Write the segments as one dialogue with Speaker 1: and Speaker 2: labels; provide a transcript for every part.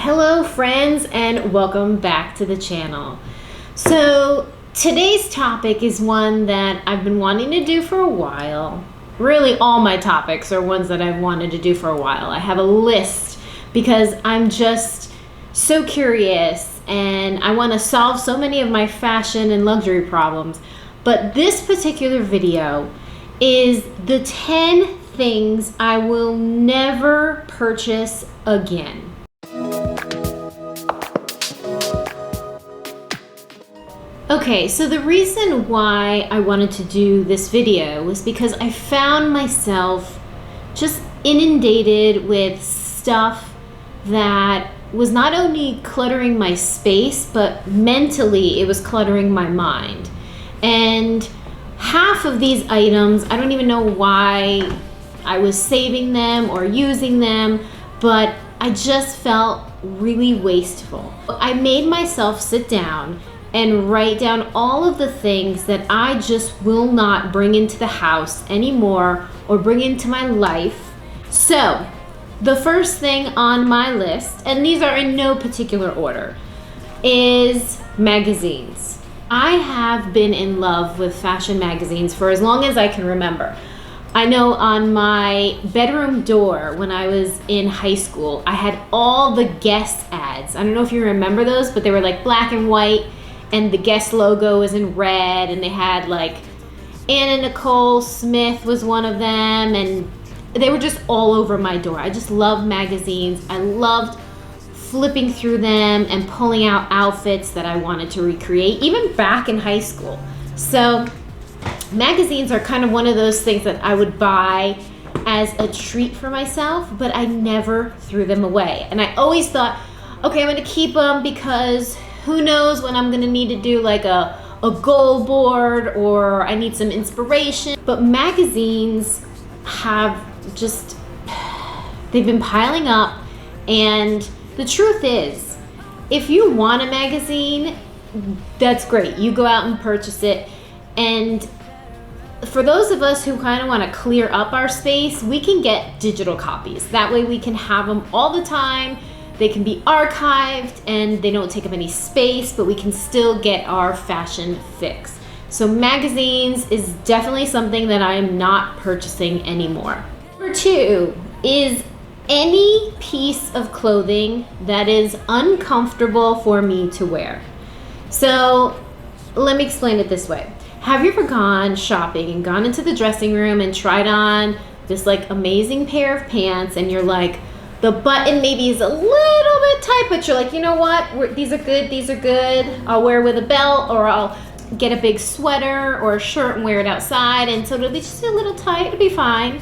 Speaker 1: Hello friends, and welcome back to the channel. So today's topic is one that I've been wanting to do for a while. Really, all my topics are ones that I've wanted to do for a while. I have a list because I'm just so curious and I want to solve so many of my fashion and luxury problems. But this particular video is the 10 things I will never purchase again. Okay, so the reason why I wanted to do this video was because I found myself just inundated with stuff that was not only cluttering my space, but mentally it was cluttering my mind. And half of these items, I don't even know why I was saving them or using them, but I just felt really wasteful. I made myself sit down and write down all of the things that I just will not bring into the house anymore or bring into my life. So the first thing on my list, and these are in no particular order, is magazines. I have been in love with fashion magazines for as long as I can remember. I know on my bedroom door when I was in high school, I had all the Guess ads. I don't know if you remember those, but they were like black and white, and the Guess logo was in red, and they had like Anna Nicole Smith was one of them, and they were just all over my door. I just loved magazines. I loved flipping through them and pulling out outfits that I wanted to recreate, even back in high school. So magazines are kind of one of those things that I would buy as a treat for myself, but I never threw them away. And I always thought, okay, I'm gonna keep them because who knows when I'm gonna need to do like a goal board or I need some inspiration. But magazines have just, they've been piling up, and the truth is, if you want a magazine, that's great. You go out and purchase it. And for those of us who kind of want to clear up our space, we can get digital copies. That way we can have them all the time. They can be archived and they don't take up any space, but we can still get our fashion fix. So magazines is definitely something that I am not purchasing anymore. Number 2 is any piece of clothing that is uncomfortable for me to wear. So let me explain it this way. Have you ever gone shopping and gone into the dressing room and tried on this like amazing pair of pants, and you're like, the button maybe is a little bit tight, but you're like, you know what? These are good. I'll wear with a belt, or I'll get a big sweater or a shirt and wear it outside, and so it'll be just a little tight, it'll be fine.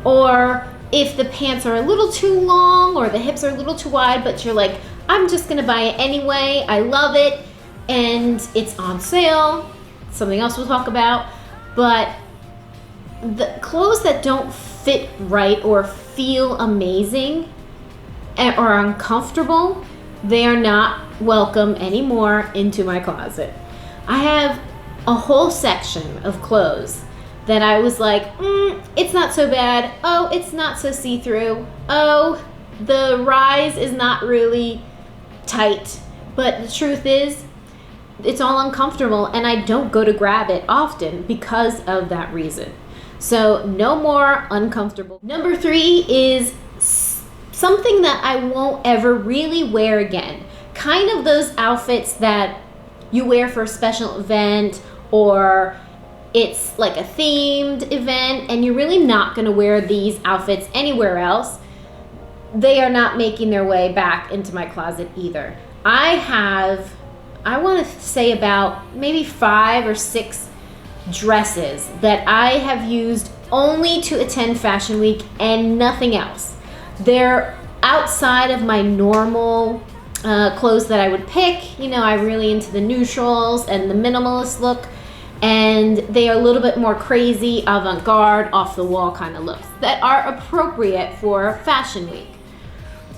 Speaker 1: Or if the pants are a little too long or the hips are a little too wide, but you're like, I'm just gonna buy it anyway, I love it, and it's on sale, something else we'll talk about. But the clothes that don't fit right or feel amazing or uncomfortable, they are not welcome anymore into my closet. I have a whole section of clothes that I was like, it's not so bad. Oh, it's not so see-through. Oh, the rise is not really tight. But the truth is, it's all uncomfortable, and I don't go to grab it often because of that reason. So no more uncomfortable. Number 3 is something that I won't ever really wear again. Kind of those outfits that you wear for a special event, or it's like a themed event and you're really not gonna wear these outfits anywhere else. They are not making their way back into my closet either. I wanna say about maybe 5 or 6 dresses that I have used only to attend Fashion Week and nothing else. They're outside of my normal clothes that I would pick. You know, I'm really into the neutrals and the minimalist look, and they are a little bit more crazy, avant-garde, off-the-wall kind of looks that are appropriate for Fashion Week.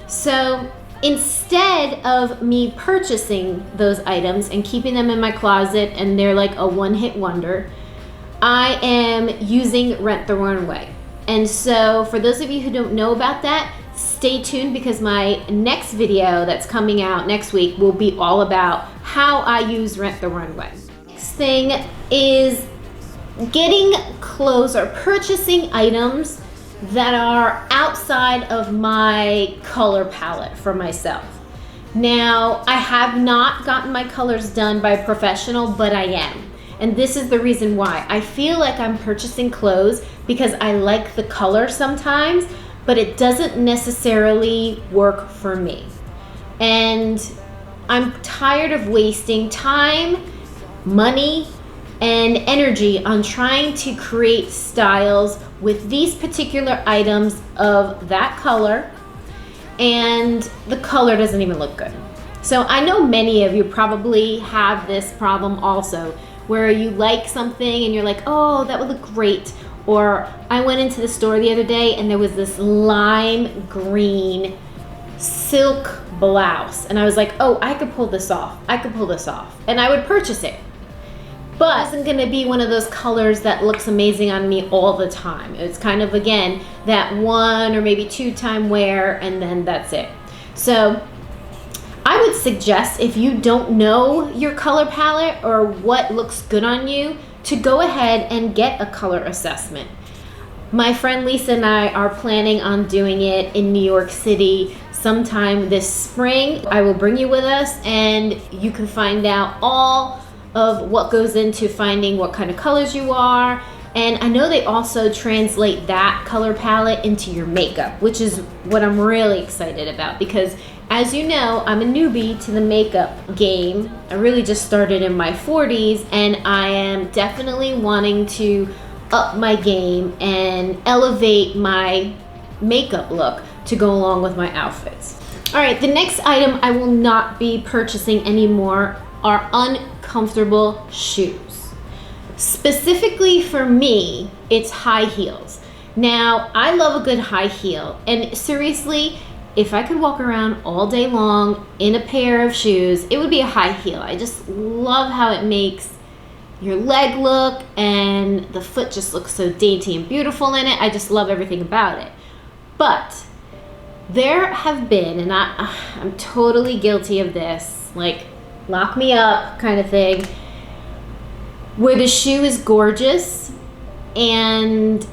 Speaker 1: So instead of me purchasing those items and keeping them in my closet and they're like a one-hit wonder, I am using Rent the Runway. And so for those of you who don't know about that, stay tuned because my next video that's coming out next week will be all about how I use Rent the Runway. Next thing is getting clothes or purchasing items that are outside of my color palette for myself. Now, I have not gotten my colors done by a professional, but I am. And this is the reason why. I feel like I'm purchasing clothes because I like the color sometimes, but it doesn't necessarily work for me. And I'm tired of wasting time, money, and energy on trying to create styles with these particular items of that color, and the color doesn't even look good. So I know many of you probably have this problem also, where you like something and you're like, oh, that would look great. Or I went into the store the other day and there was this lime green silk blouse, and I was like, oh, I could pull this off. I could pull this off, and I would purchase it. But it isn't gonna be one of those colors that looks amazing on me all the time. It's kind of, again, that 1 or maybe 2 time wear, and then that's it. So I would suggest, if you don't know your color palette or what looks good on you, to go ahead and get a color assessment. My friend Lisa and I are planning on doing it in New York City sometime this spring. I will bring you with us, and you can find out all of what goes into finding what kind of colors you are. And I know they also translate that color palette into your makeup, which is what I'm really excited about, because as you know, I'm a newbie to the makeup game. I really just started in my 40s, and I am definitely wanting to up my game and elevate my makeup look to go along with my outfits. All right, the next item I will not be purchasing anymore are uncomfortable shoes. Specifically for me, it's high heels. Now, I love a good high heel, and seriously, if I could walk around all day long in a pair of shoes, it would be a high heel. I just love how it makes your leg look, and the foot just looks so dainty and beautiful in it. I just love everything about it. But there have been, and I'm totally guilty of this, like lock me up kind of thing, where the shoe is gorgeous, and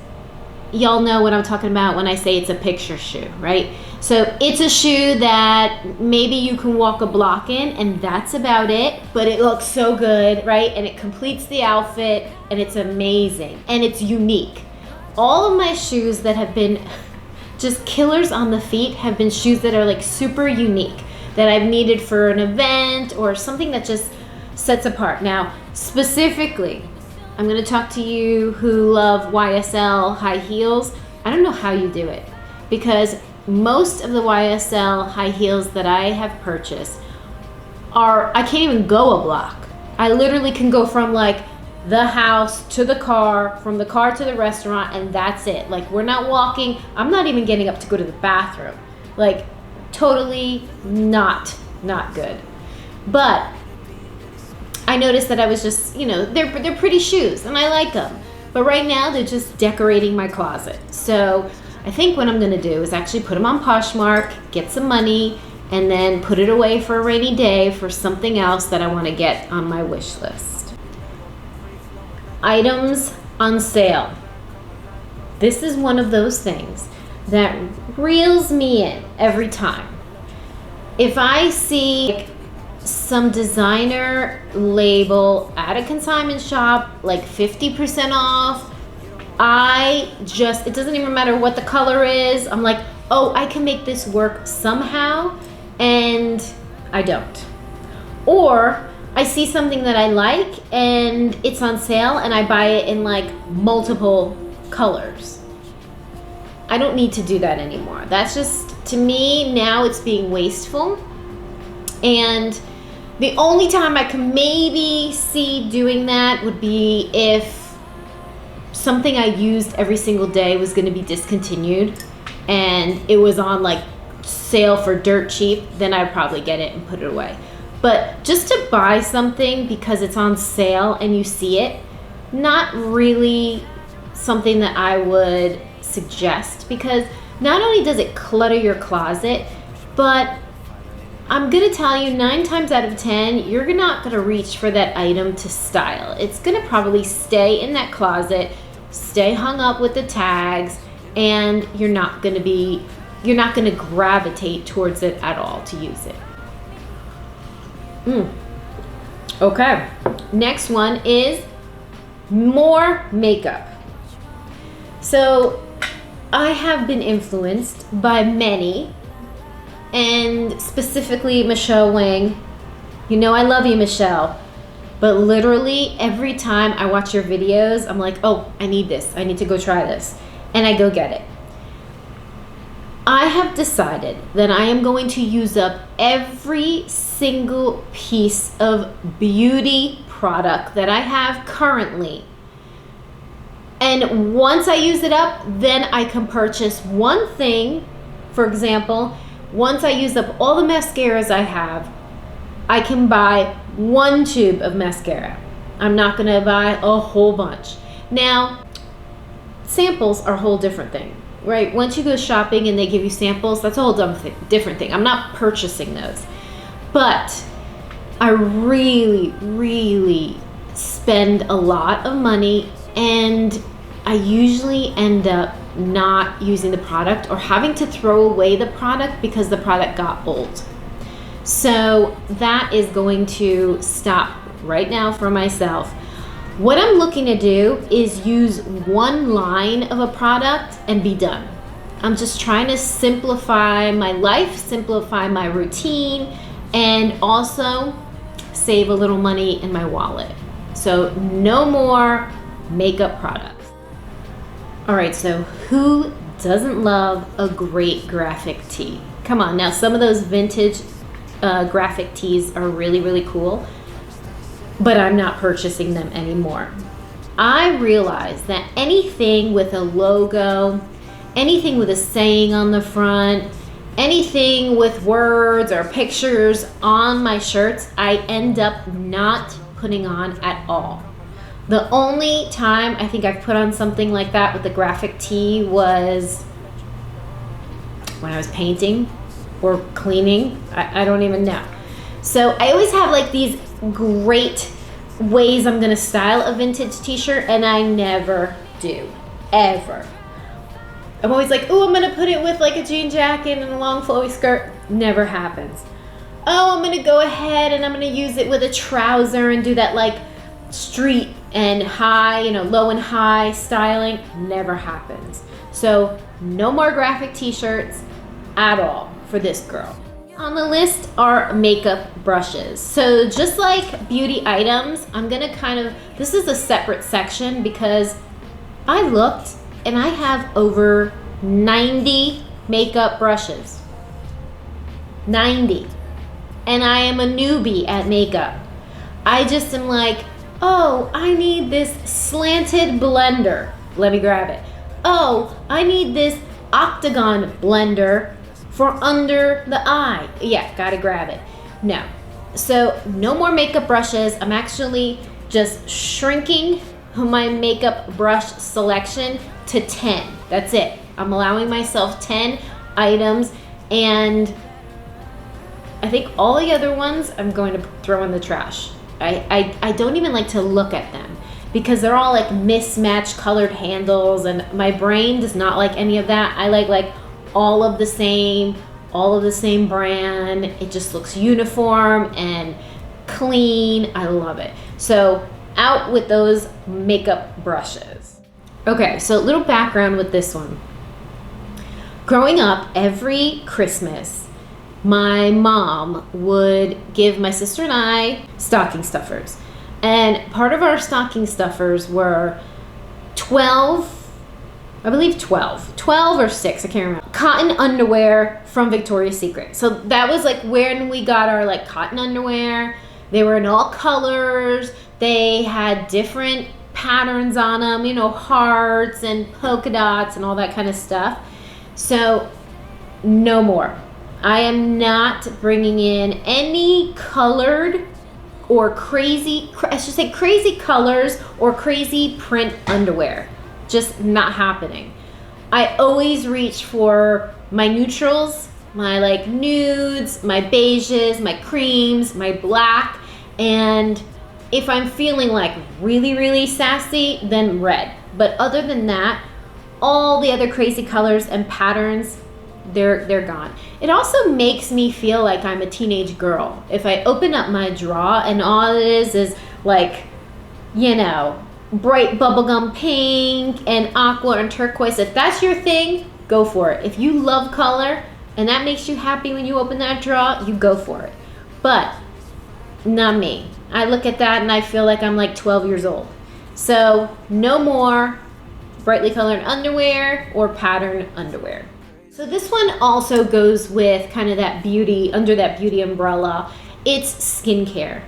Speaker 1: y'all know what I'm talking about when I say it's a picture shoe, right? So it's a shoe that maybe you can walk a block in, and that's about it, but it looks so good, right? And it completes the outfit, and it's amazing, and it's unique. All of my shoes that have been just killers on the feet have been shoes that are like super unique, that I've needed for an event or something that just sets apart. Now, specifically, I'm gonna talk to you who love YSL high heels. I don't know how you do it, because most of the YSL high heels that I have purchased I can't even go a block. I literally can go from like the house to the car, from the car to the restaurant, and that's it. Like, we're not walking. I'm not even getting up to go to the bathroom. Like, totally not good. But I noticed that I was just, they're pretty shoes and I like them. But right now they're just decorating my closet. So I think what I'm gonna do is actually put them on Poshmark, get some money, and then put it away for a rainy day for something else that I wanna get on my wish list. Items on sale. This is one of those things that reels me in every time. If I see some designer label at a consignment shop, like 50% off, it doesn't even matter what the color is. I'm like, oh, I can make this work somehow, and I don't. Or I see something that I like and it's on sale and I buy it in like multiple colors. I don't need to do that anymore. That's just, to me, now it's being wasteful. And the only time I can maybe see doing that would be if something I used every single day was going to be discontinued and it was on like sale for dirt cheap, then I'd probably get it and put it away. But just to buy something because it's on sale and you see it, not really something that I would suggest, because not only does it clutter your closet, but I'm gonna tell you 9 times out of 10, you're not gonna reach for that item to style. It's gonna probably stay in that closet, stay hung up with the tags, and you're not gonna gravitate towards it at all to use it. Okay, next one is more makeup. So I have been influenced by many, and specifically Michelle Wang. You know I love you, Michelle. But literally every time I watch your videos, I'm like, oh, I need this. I need to go try this. And I go get it. I have decided that I am going to use up every single piece of beauty product that I have currently. And once I use it up, then I can purchase one thing. For example, once I use up all the mascaras I have, I can buy 1 tube of mascara. I'm not gonna buy a whole bunch. Now, samples are a whole different thing, right? Once you go shopping and they give you samples, that's a whole different thing. I'm not purchasing those. But I really, really spend a lot of money, and I usually end up not using the product or having to throw away the product because the product got old. So that is going to stop right now for myself. What I'm looking to do is use 1 line of a product and be done. I'm just trying to simplify my life, simplify my routine, and also save a little money in my wallet. So no more makeup products. All right, so who doesn't love a great graphic tee? Come on, now some of those vintage graphic tees are really, really cool, but I'm not purchasing them anymore. I realize that anything with a logo, anything with a saying on the front, anything with words or pictures on my shirts, I end up not putting on at all. The only time I think I've put on something like that with the graphic tee was when I was painting or cleaning. I don't even know. So I always have like these great ways I'm gonna style a vintage t-shirt, and I never do, ever. I'm always like, oh, I'm gonna put it with like a jean jacket and a long flowy skirt. Never happens. Oh, I'm gonna go ahead and I'm gonna use it with a trouser and do that like street and high, low and high styling. Never happens. So no more graphic t-shirts at all for this girl. On the list are makeup brushes. So just like beauty items, I'm gonna this is a separate section because I looked and I have over 90 makeup brushes. 90. And I am a newbie at makeup. I just am like, oh, I need this slanted blender. Let me grab it. Oh, I need this octagon blender for under the eye. Yeah, gotta grab it. No. So no more makeup brushes. I'm actually just shrinking my makeup brush selection to 10. That's it. I'm allowing myself 10 items, and I think all the other ones I'm going to throw in the trash. I don't even like to look at them because they're all like mismatched colored handles, and my brain does not like any of that. I like all of the same brand. It just looks uniform and clean. I love it. So out with those makeup brushes. Okay, so a little background with this one. Growing up, every Christmas, my mom would give my sister and I stocking stuffers. And part of our stocking stuffers were 12 or 6, I can't remember, cotton underwear from Victoria's Secret. So that was like when we got our like cotton underwear. They were in all colors. They had different patterns on them, hearts and polka dots and all that kind of stuff. So no more. I am not bringing in any colored or crazy colors or crazy print underwear. Just not happening. I always reach for my neutrals, my like nudes, my beiges, my creams, my black, and if I'm feeling like really, really sassy, then red. But other than that, all the other crazy colors and patterns, they're gone. It also makes me feel like I'm a teenage girl. If I open up my drawer and all it is like, you know, bright bubblegum pink and aqua and turquoise. If that's your thing, go for it. If you love color and that makes you happy when you open that drawer, you go for it. But not me. I look at that and I feel like I'm like 12 years old. So no more brightly colored underwear or pattern underwear. So this one also goes with kind of that beauty, under that beauty umbrella. It's skincare.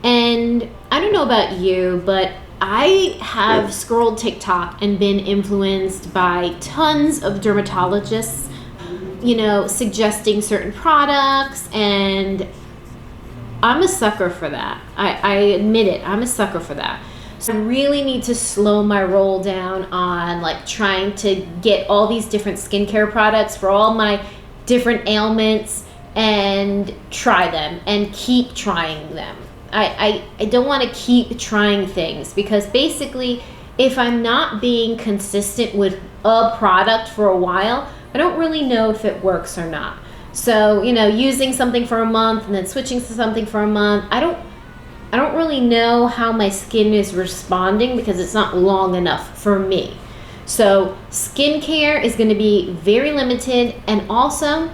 Speaker 1: And I don't know about you, but I have scrolled TikTok and been influenced by tons of dermatologists, you know, suggesting certain products, and I'm a sucker for that. I admit it, I'm a sucker for that. So I really need to slow my roll down on like trying to get all these different skincare products for all my different ailments and try them and keep trying them. I don't want to keep trying things, because basically if I'm not being consistent with a product for a while, I don't really know if it works or not. So, you know, using something for a month and then switching to something for a month, I don't really know how my skin is responding because it's not long enough for me. So skincare is going to be very limited, and also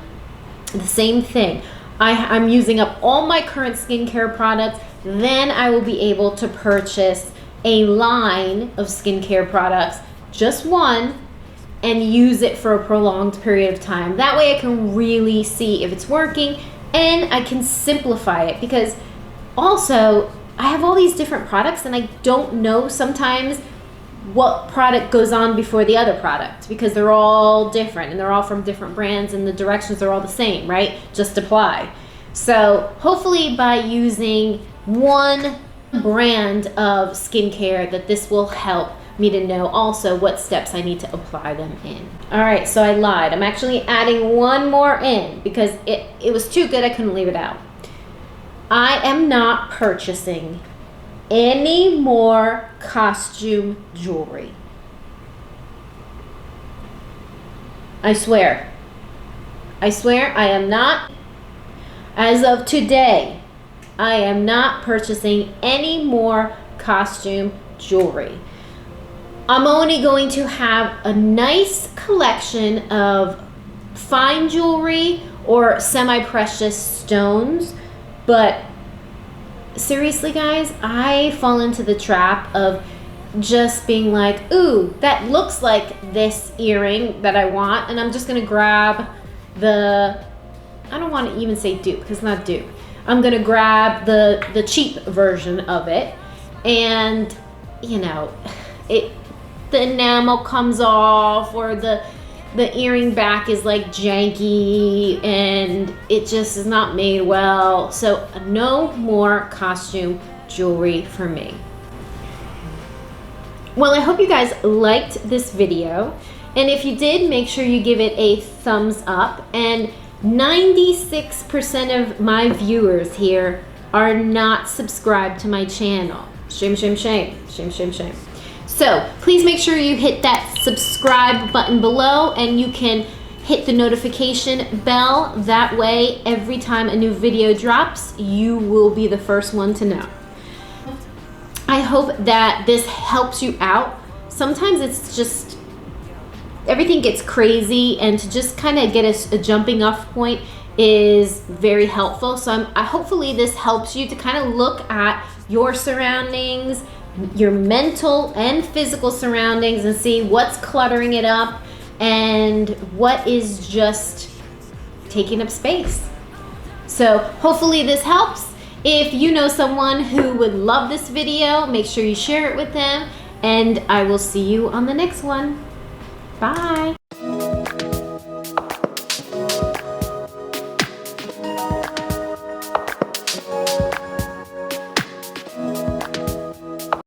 Speaker 1: the same thing. I'm using up all my current skincare products, then I will be able to purchase a line of skincare products, just one, and use it for a prolonged period of time. That way I can really see if it's working, and I can simplify it, because also I have all these different products and I don't know sometimes what product goes on before the other product, because they're all different and they're all from different brands and the directions are all the same, right? Just apply. So hopefully by using one brand of skincare, that this will help me to know also what steps I need to apply them in. All right, so I lied. I'm actually adding one more in because it was too good, I couldn't leave it out. I am not purchasing any more costume jewelry. I swear I am not. As of today, I am not purchasing any more costume jewelry. I'm only going to have a nice collection of fine jewelry or semi-precious stones, but seriously guys, I fall into the trap of just being like, ooh, that looks like this earring that I want, and I'm just gonna grab the, I don't want to even say dupe because it's not dupe. I'm gonna grab the cheap version of it, and you know, the enamel comes off, or the earring back is like janky and it just is not made well. So no more costume jewelry for me. Well, I hope you guys liked this video, and if you did, make sure you give it a thumbs up. And 96% of my viewers here are not subscribed to my channel. Shame, shame, shame, shame, shame, shame. So please make sure you hit that subscribe button below, and you can hit the notification bell. That way, every time a new video drops, you will be the first one to know. I hope that this helps you out. Sometimes it's just, everything gets crazy, and to just kind of get a jumping off point is very helpful. So hopefully this helps you to kind of look at your surroundings, your mental and physical surroundings, and see what's cluttering it up and what is just taking up space. So hopefully this helps. If you know someone who would love this video, make sure you share it with them, and I will see you on the next one. Bye.